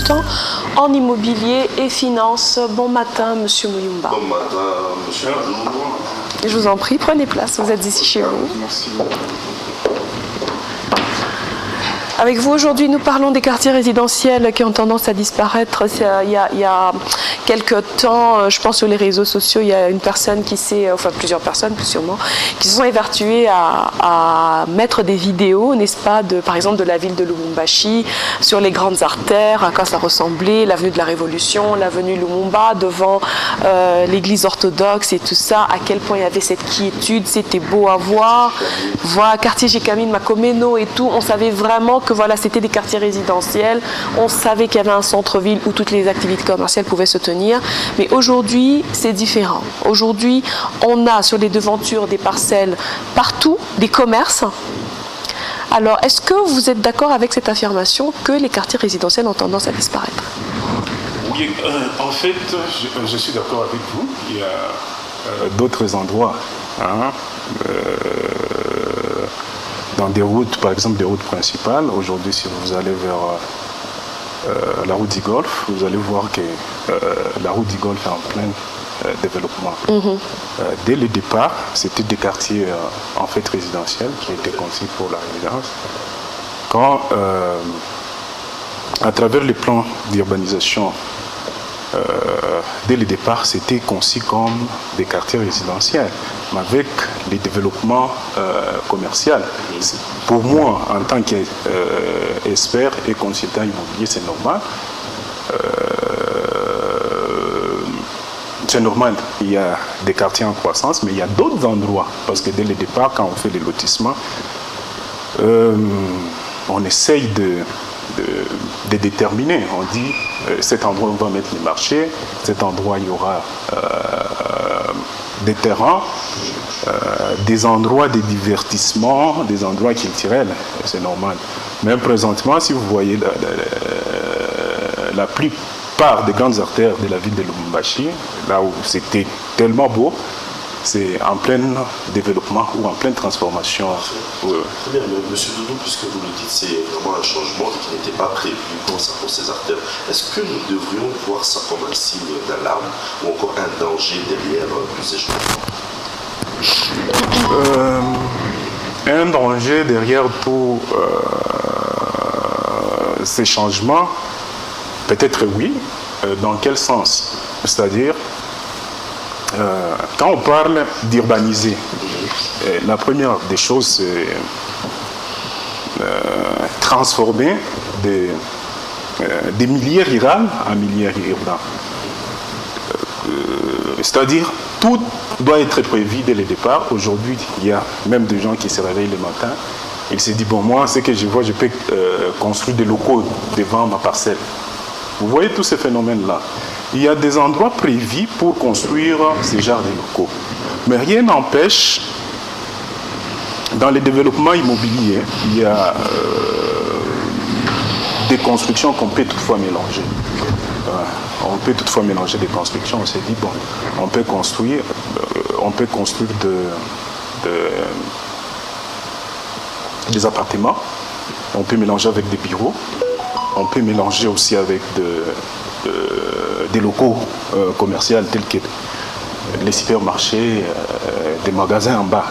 consultant en immobilier et finance. Bon matin, Monsieur Mouyumba. Bon matin, Monsieur Mouyumba. Je vous en prie, prenez place, vous êtes ici chez vous. Merci. Avec vous aujourd'hui, nous parlons des quartiers résidentiels qui ont tendance à disparaître. Il y a quelques temps, je pense sur les réseaux sociaux, il y a une personne qui s'est, enfin plusieurs personnes sûrement, qui se sont évertuées à mettre des vidéos, n'est-ce pas, par exemple de la ville de Lubumbashi, sur les grandes artères, à quoi ça ressemblait, l'avenue de la Révolution, l'avenue Lumumba, devant l'église orthodoxe et tout ça, à quel point il y avait cette quiétude, c'était beau à voir. Voilà, quartier Jekamine, Makomeno et tout, on savait vraiment que voilà, c'était des quartiers résidentiels, on savait qu'il y avait un centre-ville où toutes les activités commerciales pouvaient se tenir, mais aujourd'hui c'est différent. Aujourd'hui on a sur les devantures des parcelles partout, des commerces. Alors est-ce que vous êtes d'accord avec cette affirmation que les quartiers résidentiels ont tendance à disparaître? Oui, en fait je suis d'accord avec vous, il y a d'autres endroits, hein, dans des routes, par exemple des routes principales. Aujourd'hui, si vous allez vers la route du Golfe, vous allez voir que la route du Golfe est en plein développement. Dès le départ, c'était des quartiers en fait résidentiels qui étaient conçus pour la résidence. Quand, à travers les plans d'urbanisation, dès le départ, c'était conçu comme des quartiers résidentiels, mais avec les développements commerciaux. Pour moi, en tant qu'expert et consultant immobilier, c'est normal. C'est normal, il y a des quartiers en croissance, mais il y a d'autres endroits, parce que dès le départ, quand on fait les lotissements, on essaye de déterminer. On dit, cet endroit, on va mettre les marchés, cet endroit, il y aura des terrains, des endroits de divertissement, des endroits culturels, c'est normal. Même présentement, si vous voyez la plupart des grandes artères de la ville de Lubumbashi, là où c'était tellement beau, c'est en plein développement ou en pleine transformation. Très bien, mais Monsieur Doudou, puisque vous le dites, c'est vraiment un changement qui n'était pas prévu pour ces artères. Est-ce que nous devrions voir ça comme un signe d'alarme ou encore un danger derrière tous ces changements? Un danger derrière tous ces changements, peut-être oui. Dans quel sens? C'est-à-dire, quand on parle d'urbaniser, la première des choses, c'est transformer des milieux ruraux en milieux urbains. C'est-à-dire, tout doit être prévu dès le départ. Aujourd'hui, il y a même des gens qui se réveillent le matin. Ils se disent, bon, moi, ce que je vois, je peux construire des locaux devant ma parcelle. Vous voyez tous ces phénomènes-là. Il y a des endroits prévus pour construire ces genres de locaux. Mais rien n'empêche, dans le développement immobilier, il y a des constructions qu'on peut toutefois mélanger. On peut toutefois mélanger des constructions. On s'est dit, bon, on peut construire des appartements, on peut mélanger avec des bureaux, on peut mélanger aussi avec des locaux commerciaux tels que les supermarchés, des magasins en bas.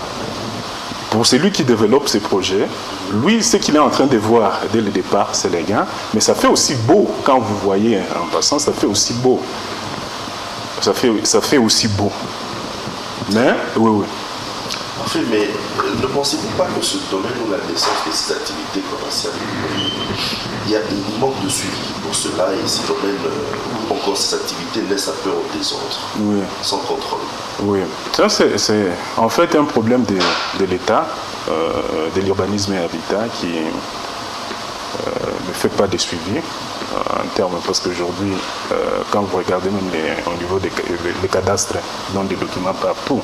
Pour celui qui développe ces projets, lui, ce qu'il est en train de voir dès le départ, c'est les gains, mais ça fait aussi beau, quand vous voyez en passant, ça fait aussi beau. Ça fait aussi beau. Mais, oui. Parfait, mais ne pensez-vous pas que ce domaine où la naissance de ces activités commerciales, il y a un manque de suivi pour cela et ces domaines où encore ces activités laissent un peu au désordre, sans contrôle? Oui, ça c'est en fait un problème de l'État, de l'urbanisme et habitat qui ne fait pas de suivi en termes, parce qu'aujourd'hui, quand vous regardez même au niveau des cadastres, dans des documents partout,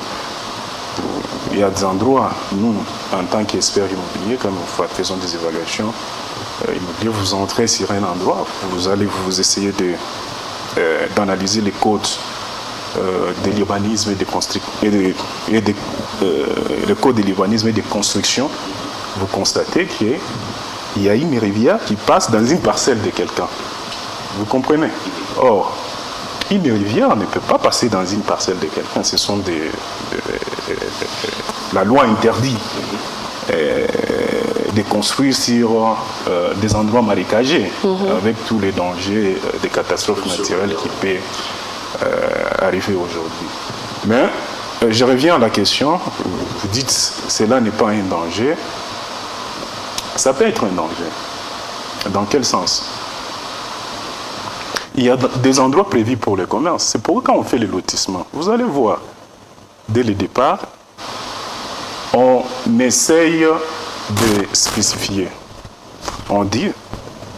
il y a des endroits, nous, en tant qu'experts immobiliers, quand nous faisons des évaluations immobilières, vous entrez sur un endroit, vous allez vous essayer d'analyser les codes de l'urbanisme et le code de l'urbanisme et des constructions. Vous constatez qu'il y a une rivière qui passe dans une parcelle de quelqu'un. Vous comprenez? Or, une rivière ne peut pas passer dans une parcelle de quelqu'un. Ce sont la loi interdit de construire sur des endroits marécagés, avec tous les dangers des catastrophes naturelles qui peuvent arriver aujourd'hui. Mais je reviens à la question, vous dites cela n'est pas un danger. Ça peut être un danger. Dans quel sens? Il y a des endroits prévus pour le commerce. C'est pourquoi quand on fait les lotissements, vous allez voir, dès le départ, on essaye de spécifier. On dit,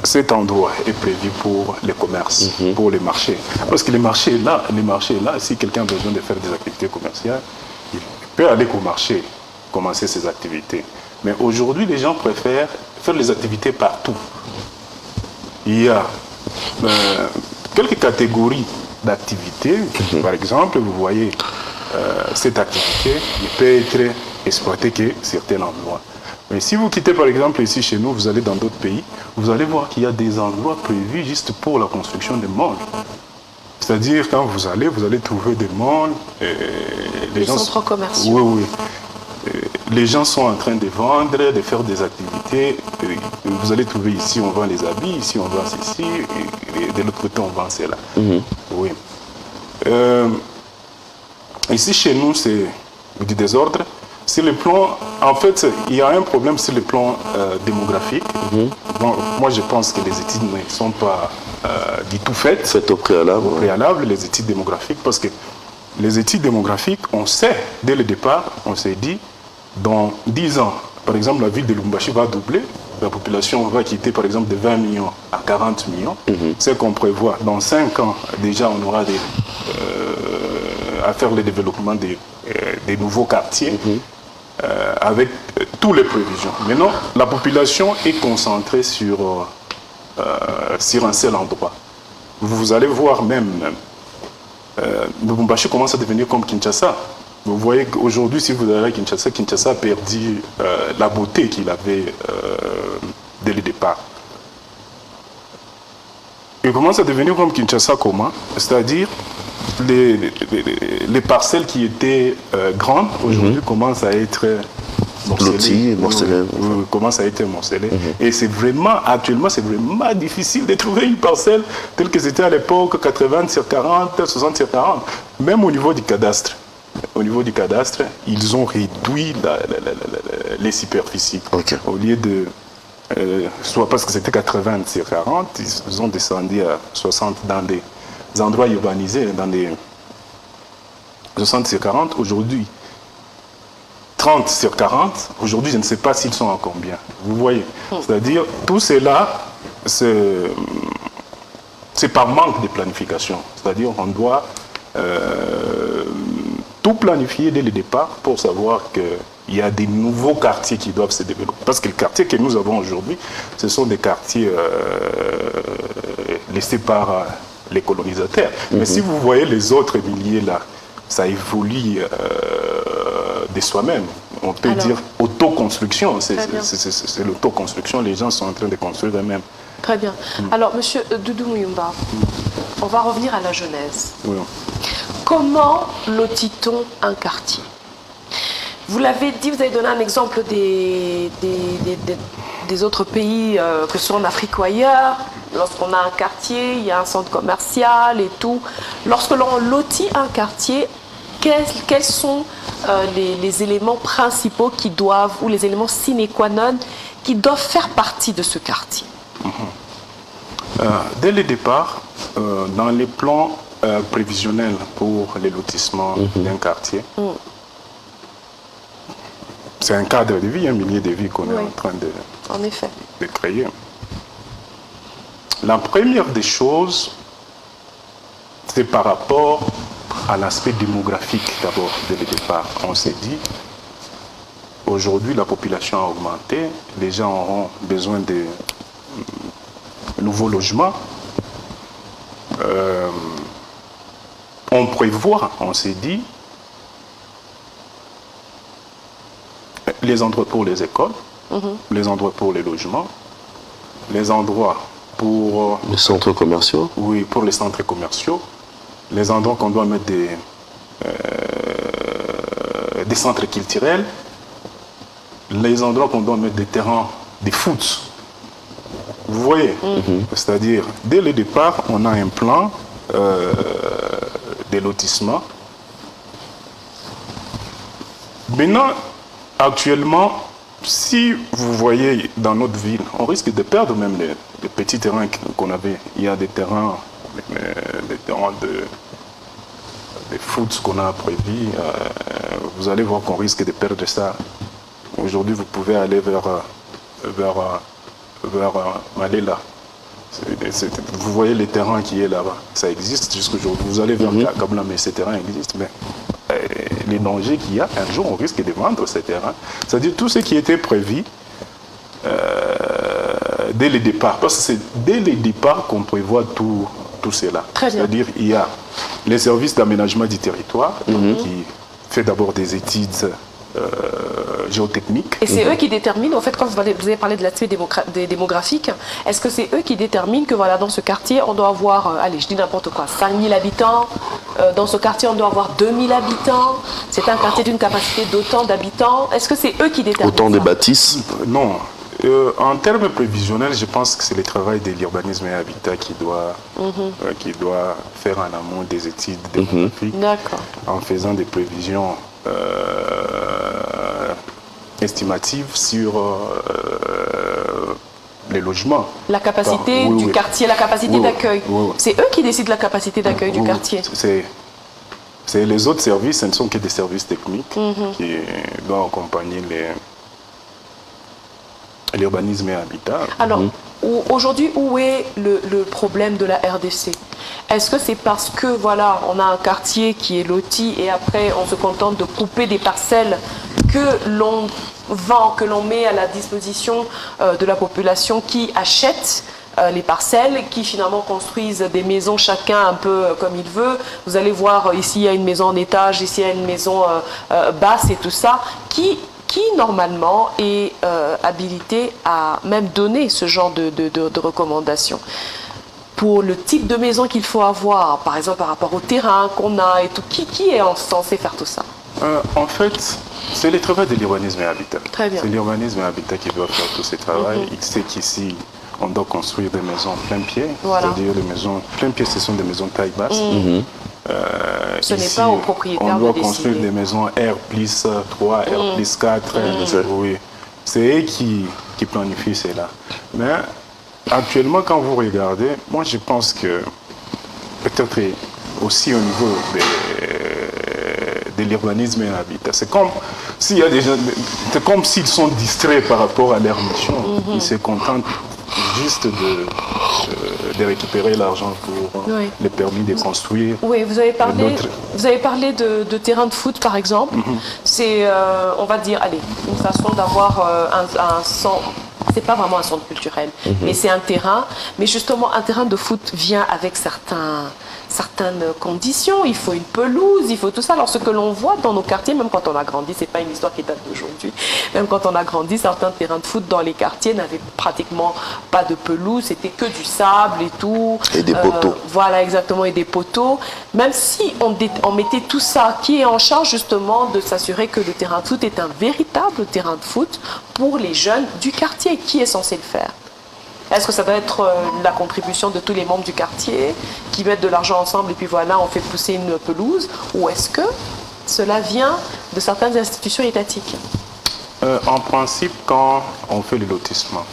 cet endroit est prévu pour les commerces, pour les marchés. Parce que les marchés là, si quelqu'un a besoin de faire des activités commerciales, il peut aller au marché, commencer ses activités. Mais aujourd'hui, les gens préfèrent faire les activités partout. Il y a quelques catégories d'activités. Par exemple, vous voyez, cette activité ne peut être exploitée que certains endroits. Mais si vous quittez par exemple ici chez nous, vous allez dans d'autres pays, vous allez voir qu'il y a des endroits prévus juste pour la construction des malls. C'est-à-dire quand vous allez trouver des malls. Les centres commerciaux. Oui, oui. Les gens sont en train de vendre, de faire des activités. Vous allez trouver ici, on vend les habits, ici, on vend ceci, et de l'autre côté, on vend cela. Oui. Ici, chez nous, c'est du désordre. Sur le plan, en fait, il y a un problème sur le plan démographique. Bon, moi, je pense que les études ne sont pas du tout faites. Faites au préalable. Au préalable, les études démographiques, parce que les études démographiques, on sait, dès le départ, on s'est dit, dans 10 ans, par exemple, la ville de Lubumbashi va doubler, la population va quitter, par exemple, de 20 millions à 40 millions. C'est qu'on prévoit. Dans 5 ans, déjà, on aura à faire le développement des nouveaux quartiers. Avec toutes les prévisions. Maintenant, la population est concentrée sur un seul endroit. Vous allez voir même, Lubumbashi commence à devenir comme Kinshasa. Vous voyez qu'aujourd'hui, si vous allez à Kinshasa, Kinshasa a perdu la beauté qu'il avait dès le départ. Il commence à devenir comme Kinshasa comment? C'est-à-dire, les parcelles qui étaient grandes, aujourd'hui, commencent à être morcelées. Commencent à être morcelées. Et c'est vraiment, actuellement, c'est vraiment difficile de trouver une parcelle telle que c'était à l'époque, 80 sur 40, 60 sur 40. Même au niveau du cadastre. Au niveau du cadastre, ils ont réduit les superficies. Au lieu de... soit parce que c'était 80 sur 40, ils ont descendu à 60 dans des endroits urbanisés, dans des 60 sur 40. Aujourd'hui, 30 sur 40. Aujourd'hui, je ne sais pas s'ils sont à combien. Vous voyez. C'est-à-dire, tout cela, c'est par manque de planification. C'est-à-dire, on doit tout planifier dès le départ pour savoir qu'il y a des nouveaux quartiers qui doivent se développer. Parce que les quartiers que nous avons aujourd'hui, ce sont des quartiers laissés par les colonisateurs. Mais si vous voyez les autres milliers là, ça évolue de soi-même. On peut dire autoconstruction. C'est l'autoconstruction. Les gens sont en train de construire eux-mêmes. Très bien. Alors, Monsieur Doudou Muyumba, on va revenir à la genèse. Oui. Comment lotit-on un quartier? Vous l'avez dit, vous avez donné un exemple des autres pays, que ce soit en Afrique ou ailleurs. Lorsqu'on a un quartier, il y a un centre commercial et tout. Lorsque l'on lotit un quartier, quels sont les éléments principaux qui doivent, ou les éléments sine qua non, qui doivent faire partie de ce quartier? Dès le départ, dans les plans prévisionnels pour les lotissements d'un quartier, c'est un cadre de vie, un milieu de vie qu'on est en train de créer. La première des choses, c'est par rapport à l'aspect démographique d'abord, dès le départ. On s'est dit, aujourd'hui la population a augmenté, les gens auront besoin de nouveaux logements. On prévoit, on s'est dit, les endroits pour les écoles, les endroits pour les logements, les endroits pour... Les centres commerciaux? Oui, pour les centres commerciaux. Les endroits qu'on doit mettre des centres culturels. Les endroits qu'on doit mettre des terrains, des foot. Vous voyez? C'est-à-dire, dès le départ, on a un plan des lotissements. Maintenant, actuellement, si vous voyez dans notre ville, on risque de perdre même les petits terrains qu'on avait. Il y a des terrains, des terrains de foot qu'on a prévus. Vous allez voir qu'on risque de perdre ça. Aujourd'hui, vous pouvez aller vers Malela. Vous voyez les terrains qui est là-bas. Ça existe jusqu'aujourd'hui. Vous allez vers Kabla, mais ces terrains existent. Mais les dangers qu'il y a, un jour, on risque de vendre ces terrains. C'est-à-dire tout ce qui était prévu dès le départ. Parce que c'est dès le départ qu'on prévoit tout cela. C'est-à-dire il y a les services d'aménagement du territoire qui fait d'abord des études géotechniques. Et c'est eux qui déterminent, en fait, quand vous avez parlé de l'aspect démographique, est-ce que c'est eux qui déterminent que voilà, dans ce quartier, on doit avoir, allez, je dis n'importe quoi, 5000 habitants, dans ce quartier, on doit avoir 2000 habitants, c'est un quartier d'une capacité d'autant d'habitants, est-ce que c'est eux qui déterminent autant de bâtisses? Non. En termes prévisionnels, je pense que c'est le travail de l'urbanisme et habitat qui doit faire en amont des études démographiques, en faisant des prévisions estimative sur les logements. La capacité du quartier, la capacité d'accueil. C'est eux qui décident la capacité d'accueil du quartier. C'est les autres services, ce ne sont que des services techniques qui doivent accompagner l'urbanisme et l'habitat. Alors, aujourd'hui, où est le problème de la RDC? Est-ce que c'est parce que, voilà, on a un quartier qui est loti et après on se contente de couper des parcelles que l'on vend, que l'on met à la disposition de la population qui achète les parcelles, qui finalement construisent des maisons chacun un peu comme il veut. Vous allez voir, ici il y a une maison en étage, ici il y a une maison basse et tout ça, qui normalement est habilité à même donner ce genre de recommandations pour le type de maison qu'il faut avoir, par exemple par rapport au terrain qu'on a et tout. Qui est censé faire tout ça? En fait, c'est le travail de l'urbanisme et habitat. Très bien. C'est l'urbanisme et habitat qui doit faire tout ce travail. Il sait qu'ici, on doit construire des maisons plein pied. Voilà. C'est-à-dire les maisons plein pied, ce sont des maisons taille basse. Ce n'est pas au propriétaire de décider. On doit construire des maisons R plus 3, R plus 4. Oui. C'est eux qui planifient cela. Mais actuellement, quand vous regardez, moi je pense que peut-être aussi au niveau de l'urbanisme et l'habitat, c'est comme s'il y a des gens, c'est comme s'ils sont distraits par rapport à leur mission. Ils se contentent juste de récupérer l'argent pour les permis de construire. Oui, vous avez parlé de terrain de foot par exemple. C'est, on va dire, allez, une façon d'avoir un centre. C'est pas vraiment un centre culturel, mais c'est un terrain. Mais justement, un terrain de foot vient avec certaines conditions. Il faut une pelouse, il faut tout ça. Alors ce que l'on voit dans nos quartiers, même quand on a grandi, c'est pas une histoire qui date d'aujourd'hui. Même quand on a grandi, certains terrains de foot dans les quartiers n'avaient pratiquement pas de pelouse, c'était que du sable et tout. Et des poteaux. Voilà, exactement, et des poteaux. Même si on mettait tout ça, qui est en charge justement de s'assurer que le terrain de foot est un véritable terrain de foot pour les jeunes du quartier. Qui est censé le faire? Est-ce que ça doit être la contribution de tous les membres du quartier qui mettent de l'argent ensemble et puis voilà, on fait pousser une pelouse? Ou est-ce que cela vient de certaines institutions étatiques? En principe, quand on fait le lotissement,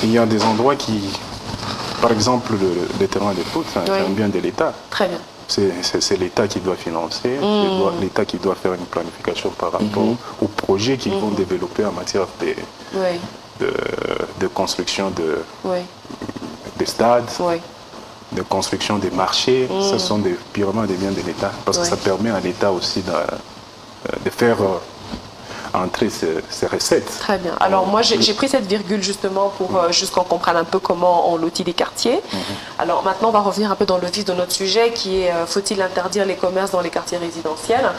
il y a des endroits qui, par exemple, les terrains de foot, c'est un bien de l'État. Très bien. C'est l'État qui doit financer, l'État qui doit faire une planification par rapport aux projets qu'ils vont développer en matière de construction de stades, de construction des marchés. Ce sont purement des biens de l'État, parce que ça permet à l'État aussi de faire entrer ces recettes. Très bien. Alors moi, j'ai pris cette virgule justement pour juste qu'on comprenne un peu comment on lotit les quartiers. Alors maintenant, on va revenir un peu dans le vif de notre sujet qui est faut-il interdire les commerces dans les quartiers résidentiels?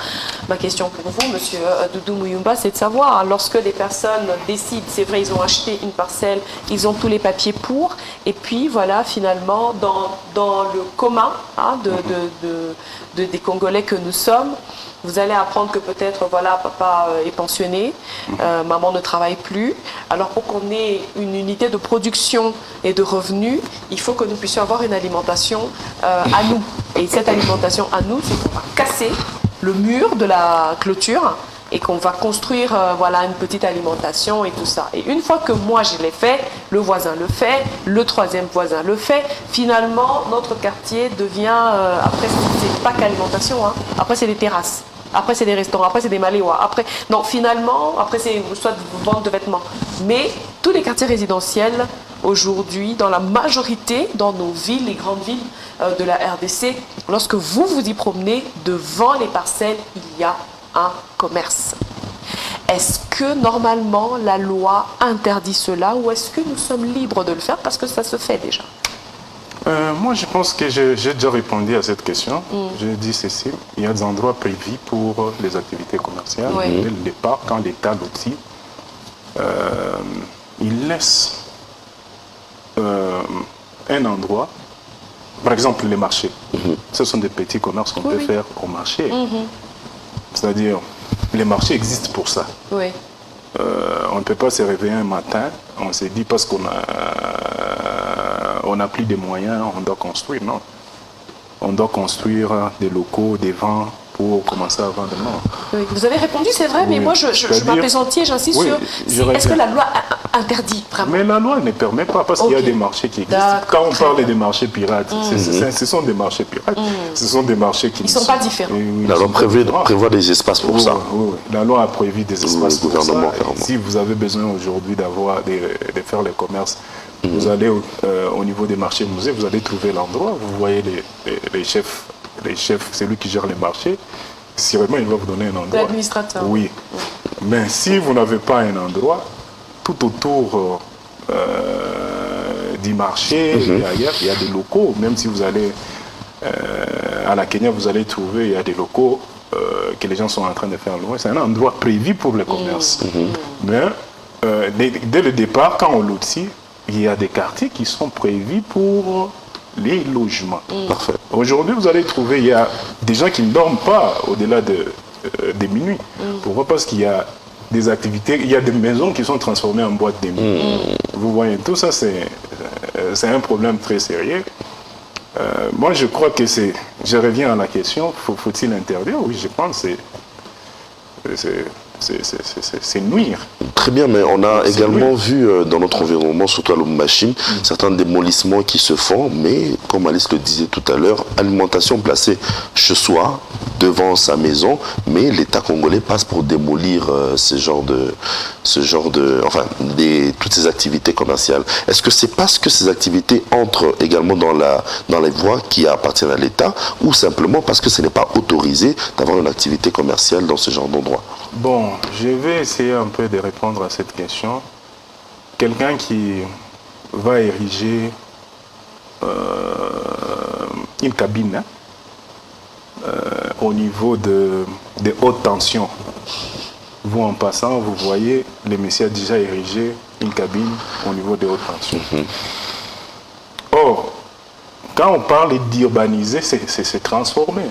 Ma question pour vous, Monsieur Doudou Muyumba, c'est de savoir, lorsque des personnes décident, c'est vrai, ils ont acheté une parcelle, ils ont tous les papiers pour, et puis voilà, finalement, dans le commun hein, des Congolais que nous sommes, vous allez apprendre que peut-être, voilà, papa est pensionné, maman ne travaille plus. Alors pour qu'on ait une unité de production et de revenus, il faut que nous puissions avoir une alimentation à nous. Et cette alimentation à nous, c'est qu'on va casser le mur de la clôture et qu'on va construire voilà, une petite alimentation et tout ça. Et une fois que moi je l'ai fait, le voisin le fait, le troisième voisin le fait, finalement notre quartier devient, après c'est pas qu'alimentation, hein, après c'est des terrasses. Après, c'est des restaurants. Après, c'est des maléois. Après, non, finalement, après, c'est soit vente de vêtements. Mais tous les quartiers résidentiels, aujourd'hui, dans la majorité, dans nos villes, les grandes villes de la RDC, lorsque vous vous y promenez, devant les parcelles, il y a un commerce. Est-ce que, normalement, la loi interdit cela ou est-ce que nous sommes libres de le faire parce que ça se fait déjà? Moi, je pense que j'ai déjà répondu à cette question. J'ai dit ceci, il y a des endroits prévus pour les activités commerciales. Oui. Dès le départ, quand l'État lotit, il laisse un endroit, par exemple les marchés. Ce sont des petits commerces qu'on peut faire au marché. C'est-à-dire, les marchés existent pour ça. Oui. On ne peut pas se réveiller un matin, on s'est dit parce qu'on n'a plus de moyens, on doit construire. Non. On doit construire des locaux, des vents pour commencer à vendre. Non. Oui, vous avez répondu, c'est vrai, mais moi je m'apaisantis et j'insiste sur est-ce que la loi interdit vraiment? Mais la loi ne permet pas parce qu'il y a des marchés qui existent. Quand on parle des marchés pirates, ce sont des marchés pirates. Ce sont des marchés qui ne sont pas différents. La loi prévoit des espaces pour ça. Oui. La loi a prévu des espaces pour ça. Si vous avez besoin aujourd'hui de faire le commerce, vous allez au niveau des marchés musées, vous allez trouver l'endroit, vous voyez les chefs, celui qui gère les marchés, sûrement il va vous donner un endroit. L'administrateur. Oui. Mais si vous n'avez pas un endroit, tout autour du marché, et ailleurs, il y a des locaux. Même si vous allez à la Kenya, vous allez trouver, il y a des locaux que les gens sont en train de faire loin. C'est un endroit prévu pour le commerce. Mais dès le départ, quand on lotit, il y a des quartiers qui sont prévus pour les logements. Parfait. Aujourd'hui, vous allez trouver, il y a des gens qui ne dorment pas au-delà des minuit. Pourquoi? Parce qu'il y a des activités, il y a des maisons qui sont transformées en boîtes de nuit. Vous voyez, tout ça, c'est un problème très sérieux. Moi, je crois que je reviens à la question, faut-il interdire? Oui, je pense que c'est nuire. Très bien, mais on a également vu dans notre environnement, surtout à Lubumbashi, certains démolissements qui se font, mais comme Alice le disait tout à l'heure, alimentation placée chez soi, devant sa maison, mais l'État congolais passe pour démolir toutes ces activités commerciales. Est-ce que c'est parce que ces activités entrent également dans les voies qui appartiennent à l'État, ou simplement parce que ce n'est pas autorisé d'avoir une activité commerciale dans ce genre d'endroit? Bon, je vais essayer un peu de répondre à cette question. Quelqu'un qui va ériger une cabine au niveau de haute tension, vous en passant, vous voyez, le monsieur a déjà érigé une cabine au niveau de haute tension. Or, quand on parle d'urbaniser, c'est transformer.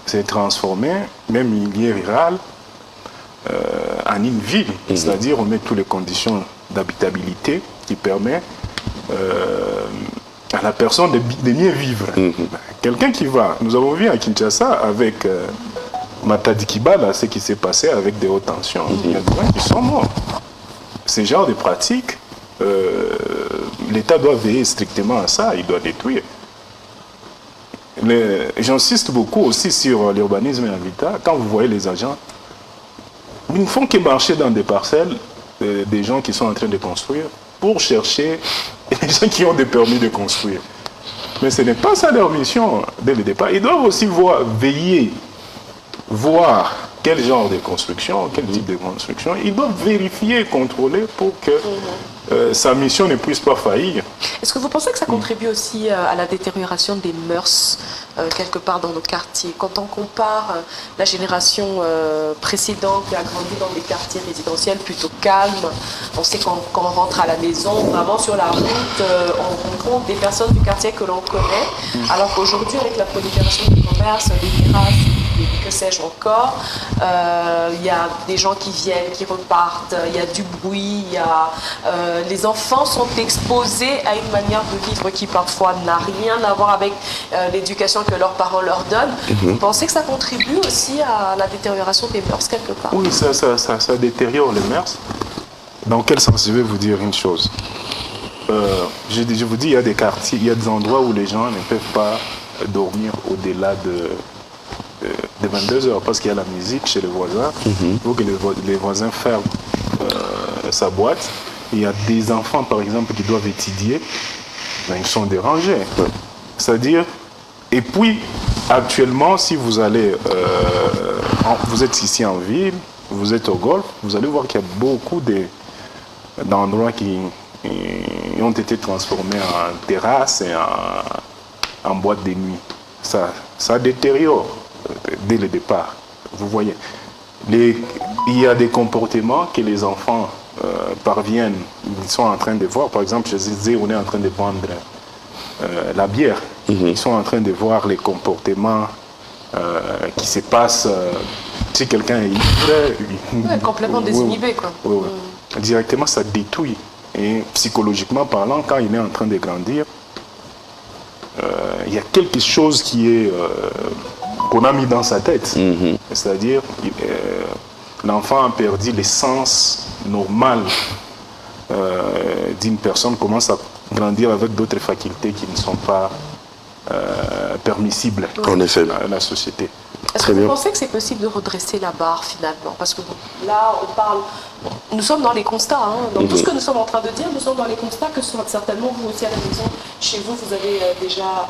C'est transformer, même milieu rural, en une ville, c'est-à-dire on met toutes les conditions d'habitabilité qui permettent à la personne de mieux vivre. Quelqu'un qui va, nous avons vu à Kinshasa avec Matadi Kibala, ce qui s'est passé avec des hautes tensions. Il y a des gens qui sont morts. Ce genre de pratiques, l'État doit veiller strictement à ça, il doit détruire. J'insiste beaucoup aussi sur l'urbanisme et l'habitat. Quand vous voyez les agents, ils ne font que marcher dans des parcelles des gens qui sont en train de construire pour chercher les gens qui ont des permis de construire. Mais ce n'est pas ça leur mission dès le départ. Ils doivent aussi veiller, voir quel genre de construction, quel type de construction. Ils doivent vérifier et contrôler pour que sa mission ne puisse pas faillir. Est-ce que vous pensez que ça contribue aussi à la détérioration des mœurs quelque part dans nos quartiers? Quand on compare la génération précédente qui a grandi dans des quartiers résidentiels plutôt calmes, on sait quand on rentre à la maison, vraiment sur la route, on rencontre des personnes du quartier que l'on connaît, alors qu'aujourd'hui avec la prolifération du commerce, des terrasses, que sais-je encore, il y a des gens qui viennent, qui repartent, il y a du bruit, les enfants sont exposés à une manière de vivre qui parfois n'a rien à voir avec l'éducation que leurs parents leur donnent. Vous pensez que ça contribue aussi à la détérioration des mœurs quelque part? Oui, ça détériore les mœurs. Dans quel sens? Je vais vous dire une chose. Je vous dis, il y a des quartiers, il y a des endroits où les gens ne peuvent pas dormir au-delà de 22 heures parce qu'il y a la musique chez les voisins. Il faut que les voisins ferment sa boîte. Il y a des enfants, par exemple, qui doivent étudier. Ben, ils sont dérangés. C'est-à-dire, et puis, actuellement, si vous allez, vous êtes ici en ville, vous êtes au golfe, vous allez voir qu'il y a beaucoup d'endroits qui ont été transformés en terrasses et en boîte de nuit. Ça détériore dès le départ. Vous voyez, il y a des comportements que les enfants parviennent, ils sont en train de voir. Par exemple, je disais, on est en train de vendre la bière. Ils sont en train de voir les comportements qui se passent. Si quelqu'un est ivre, complètement désinhibé, quoi. Directement, ça détruit. Et psychologiquement parlant, quand il est en train de grandir, il y a quelque chose qui est qu'on a mis dans sa tête. C'est-à-dire, l'enfant a perdu l'essence normale d'une personne, commence à grandir avec d'autres facultés qui ne sont pas permissibles en effet à la société. Est-ce que vous pensez que c'est possible de redresser la barre finalement? Parce que là, on parle, nous sommes dans les constats, dans tout ce que nous sommes en train de dire, nous sommes dans les constats que certainement vous aussi à la maison, chez vous, vous avez déjà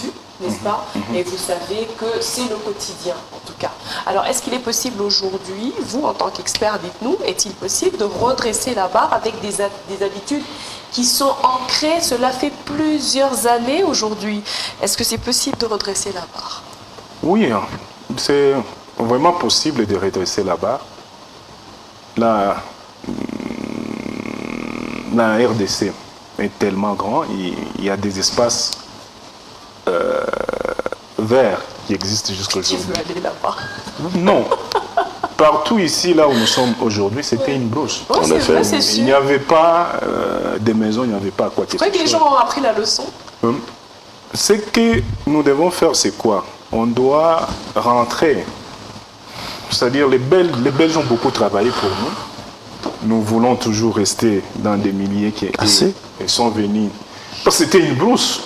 vu, n'est-ce pas? Et vous savez que c'est le quotidien, en tout cas. Alors, est-ce qu'il est possible aujourd'hui, vous en tant qu'expert, dites-nous, est-il possible de redresser la barre avec des habitudes qui sont ancrées, cela fait plusieurs années aujourd'hui? Est-ce que c'est possible de redresser la barre? Oui, c'est vraiment possible de redresser la barre. La RDC est tellement grand, il y a des espaces verts qui existent jusqu'aujourd'hui. Tu veux aller là-bas? Non. Partout ici, là où nous sommes aujourd'hui, c'était une brousse. Oh, en effet, vrai, il n'y avait pas de maisons, il n'y avait pas quoi que ce soit. Je crois que les gens ont appris la leçon. Ce que nous devons faire, c'est quoi? On doit rentrer. C'est-à-dire, les Belges ont beaucoup travaillé pour nous. Nous voulons toujours rester dans des milliers qui sont venus. Parce que c'était une brousse.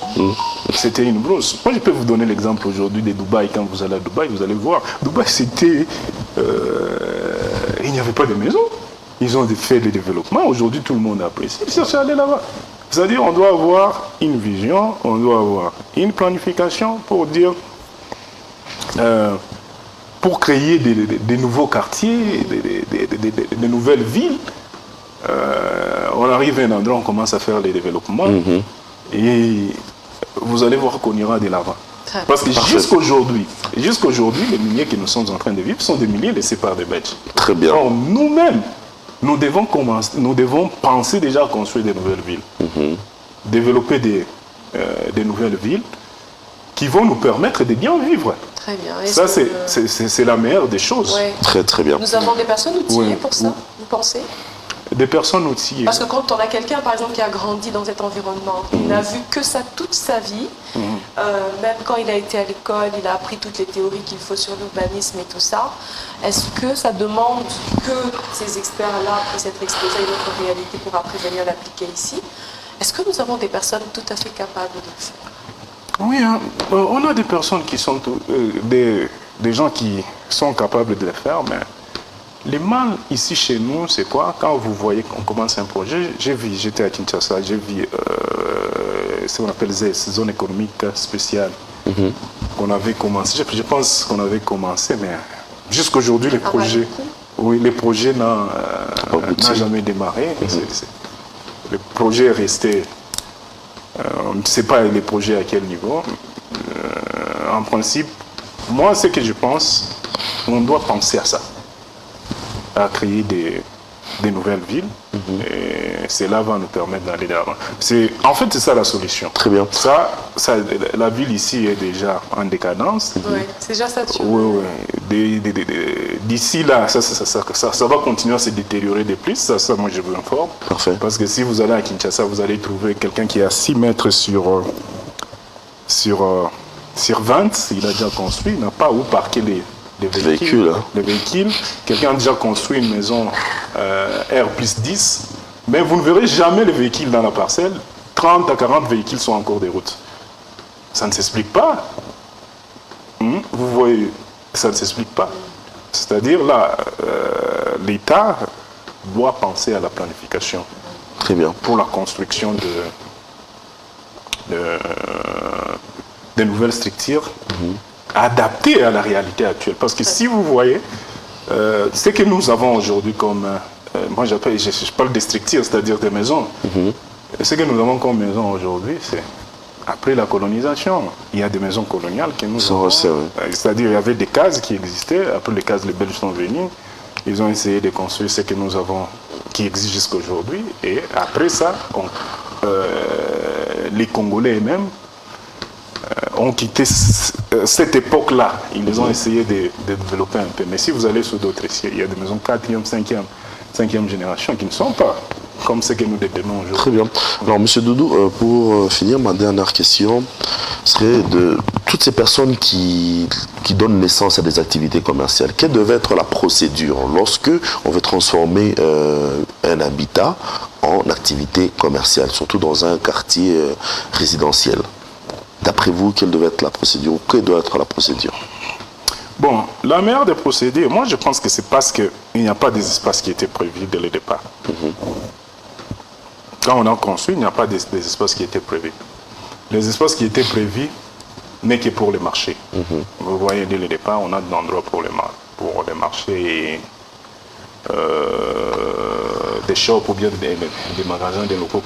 C'était une brousse. Moi, je peux vous donner l'exemple aujourd'hui de Dubaï. Quand vous allez à Dubaï, vous allez voir. Dubaï, c'était... il n'y avait pas de maison. Ils ont fait le développement. Aujourd'hui, tout le monde apprécie. Ils cherchent à aller là-bas. C'est-à-dire, on doit avoir une vision, on doit avoir une planification pour dire... pour créer des nouveaux quartiers, des nouvelles villes. On arrive à un endroit, on commence à faire les développements et vous allez voir qu'on ira de l'avant. Parce que jusqu'aujourd'hui, les milliers que nous sommes en train de vivre sont des milliers laissés par des Belges. Très bien. Alors, nous-mêmes, nous devons penser déjà à construire des nouvelles villes. Développer des nouvelles villes qui vont nous permettre de bien vivre. Très bien. Ça, c'est la meilleure des choses. Ouais. Très, très bien. Nous avons des personnes outillées pour ça, vous pensez? Des personnes outillées. Parce que quand on a quelqu'un, par exemple, qui a grandi dans cet environnement, il n'a vu que ça toute sa vie, même quand il a été à l'école, il a appris toutes les théories qu'il faut sur l'urbanisme et tout ça, est-ce que ça demande que ces experts-là puissent être exposés à une autre réalité pour après venir l'appliquer ici? Est-ce que nous avons des personnes tout à fait capables de le faire? Oui, on a des personnes qui sont, des gens qui sont capables de le faire, mais le mal ici chez nous, c'est quoi? Quand vous voyez qu'on commence un projet, j'étais à Kinshasa, j'ai vu ce qu'on appelle ZES, zone économique spéciale, qu'on avait commencé, je pense qu'on avait commencé, mais jusqu'aujourd'hui, les projets n'ont jamais démarré. Le projet est resté, on ne sait pas les projets à quel niveau. En principe, moi, ce que je pense, on doit penser à ça, à créer des nouvelles villes. Et cela va nous permettre d'aller d'avant. En fait, c'est ça la solution. Très bien. La ville ici est déjà en décadence. Oui, c'est déjà saturé. D'ici là, ça va continuer à se détériorer de plus. Ça, moi, je vous informe. Parfait. Parce que si vous allez à Kinshasa, vous allez trouver quelqu'un qui est à 6 mètres sur 20. Il a déjà construit. Il n'a pas où parquer les véhicules. Les véhicules. Quelqu'un a déjà construit une maison R+10, mais vous ne verrez jamais les véhicules dans la parcelle. 30 à 40 véhicules sont en cours de route. Ça ne s'explique pas. Vous voyez, ça ne s'explique pas. C'est-à-dire, là, l'État doit penser à la planification. Très bien. Pour la construction de nouvelles structures adaptées à la réalité actuelle. Parce que si vous voyez, ce que nous avons aujourd'hui comme, moi je parle des structures, c'est-à-dire des maisons. Ce que nous avons comme maison aujourd'hui, c'est après la colonisation. Il y a des maisons coloniales que nous avons. C'est-à-dire il y avait des cases qui existaient. Après les cases, les Belges sont venus. Ils ont essayé de construire ce que nous avons, qui existe jusqu'à aujourd'hui. Et après ça, les Congolais eux-mêmes ont quitté cette époque-là. Ils ont essayé de développer un peu. Mais si vous allez sur d'autres ici, il y a des maisons 4e, 5e génération qui ne sont pas comme ce que nous détenons aujourd'hui. Très bien. Alors, M. Doudou, pour finir, ma dernière question serait de toutes ces personnes qui donnent naissance à des activités commerciales. Quelle devait être la procédure lorsque on veut transformer un habitat en activité commerciale, surtout dans un quartier résidentiel? D'après vous, quelle devait être la procédure? Quelle doit être la procédure? Bon, la meilleure des procédures, moi je pense que c'est parce qu'il n'y a pas des espaces qui étaient prévus dès le départ. Quand on a construit, il n'y a pas des espaces qui étaient prévus. Les espaces qui étaient prévus n'est que pour les marchés. Vous voyez, dès le départ, on a de l'endroit pour les marchés, des shops ou bien des magasins, des locaux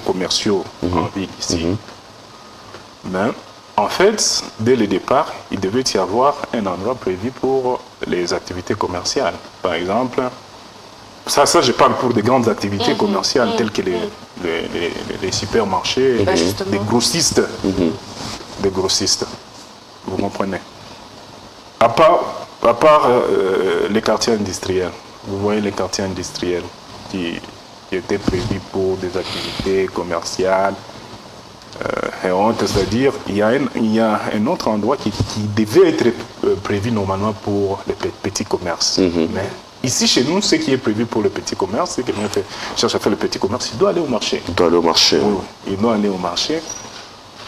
commerciaux en ville ici. Mais en fait, dès le départ, il devait y avoir un endroit prévu pour les activités commerciales. Par exemple, ça je parle pour des grandes activités commerciales telles que les supermarchés, des grossistes. Des grossistes, vous comprenez. À part les quartiers industriels, vous voyez les quartiers industriels qui étaient prévus pour des activités commerciales, c'est-à-dire il y a un autre endroit qui devait être prévu normalement pour les petits commerces. Mais ici, chez nous, ce qui est prévu pour le petit commerce, c'est que quelqu'un cherche à faire le petit commerce, il doit aller au marché. Il doit aller au marché. Oui, il doit aller au marché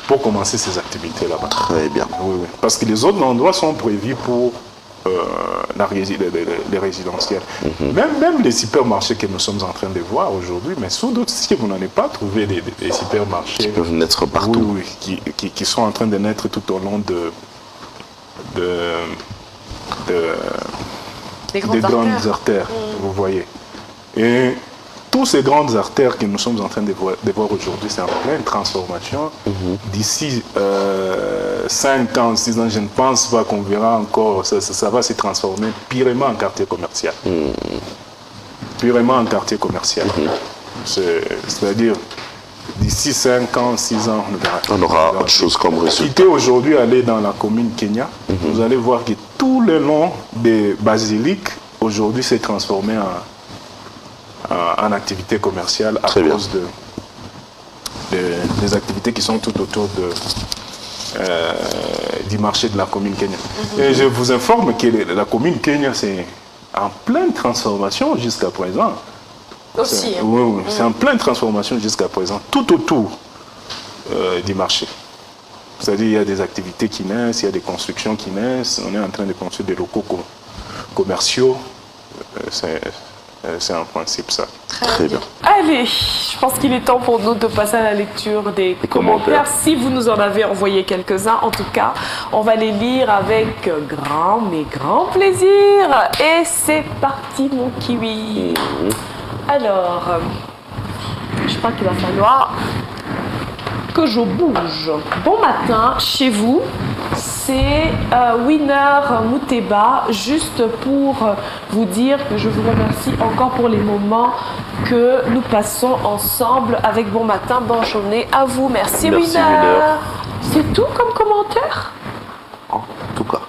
pour commencer ses activités là-bas. Très bien. Oui. Parce que les autres endroits sont prévus pour les résidentiels. Même les supermarchés que nous sommes en train de voir aujourd'hui, mais sous d'autres sites, vous n'en avez pas trouvé des supermarchés. Qui peuvent naître partout. Oui, qui sont en train de naître tout au long des grandes artères, vous voyez. Et tous ces grandes artères que nous sommes en train de voir aujourd'hui, c'est en pleine transformation. D'ici 5 ans, 6 ans, je ne pense pas qu'on verra encore, ça va se transformer purement en quartier commercial. Purement en quartier commercial. C'est-à-dire, d'ici 5 ans, 6 ans, on aura autre chose comme résultat. Quittez aujourd'hui, aller dans la commune Kenya, vous allez voir que tout le long des basiliques, aujourd'hui, s'est transformé en activité commerciale à cause des activités qui sont tout autour du marché de la commune Kenya. Et je vous informe que la commune Kenya, c'est en pleine transformation jusqu'à présent. Aussi. Oui, c'est en pleine transformation jusqu'à présent, tout autour du marché. C'est-à-dire il y a des activités qui naissent, il y a des constructions qui naissent, on est en train de construire des locaux commerciaux. C'est un principe, ça. Très bien. Allez, je pense qu'il est temps pour nous de passer à la lecture des commentaires. Si vous nous en avez envoyé quelques-uns, en tout cas, on va les lire avec grand, mais grand plaisir. Et c'est parti, mon kiwi. Alors, je crois qu'il va falloir que je bouge. Bon matin, chez vous, c'est Winner Mouteba, juste pour vous dire que je vous remercie encore pour les moments que nous passons ensemble avec Bon Matin, bonne journée à vous. Merci Winner. C'est tout comme commentaire? En tout cas.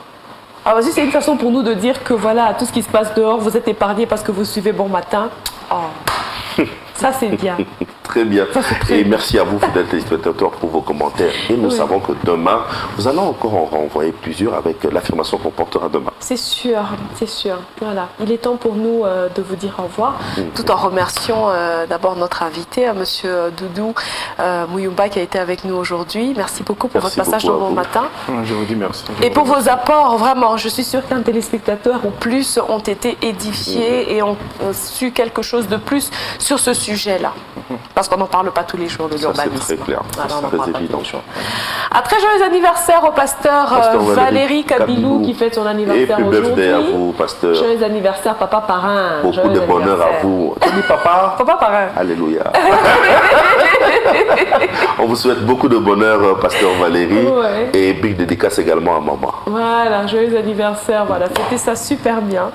Ah, vas-y, c'est une façon pour nous de dire que voilà, tout ce qui se passe dehors, vous êtes épargnés parce que vous suivez Bon Matin. Oh. Ça, c'est bien. Très bien. Et merci à vous, fidèles téléspectateurs, pour vos commentaires. Et nous savons que demain, vous allez encore en renvoyer plusieurs avec l'affirmation qu'on portera demain. C'est sûr, c'est sûr. Voilà. Il est temps pour nous de vous dire au revoir, tout en remerciant d'abord notre invité, Monsieur Doudou Mouyumba, qui a été avec nous aujourd'hui. Merci beaucoup pour votre passage dans Bon Matin. Je vous dis merci. Et pour vos apports, vraiment, je suis sûre qu'un téléspectateur ou plus ont été édifiés et ont su quelque chose de plus sur ce sujet-là. Parce qu'on n'en parle pas tous les jours de l'urbanisme. C'est très clair, c'est très évident. Un très joyeux anniversaire au pasteur Valérie Kabilou qui fête son anniversaire aujourd'hui. Et birthday à vous, pasteur. Joyeux anniversaire, papa parrain. Beaucoup de bonheur à vous. Tu dis papa? Papa parrain. Alléluia. On vous souhaite beaucoup de bonheur, pasteur Valérie. Ouais. Et big dédicace également à maman. Voilà, joyeux anniversaire. Voilà, fêtez ça super bien.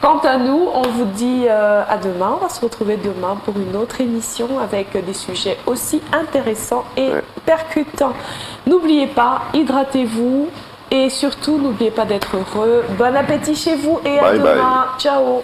Quant à nous, on vous dit à demain. On va se retrouver demain pour une autre émission avec des sujets aussi intéressants et percutants. N'oubliez pas, hydratez-vous et surtout n'oubliez pas d'être heureux. Bon appétit chez vous et à demain. Ciao.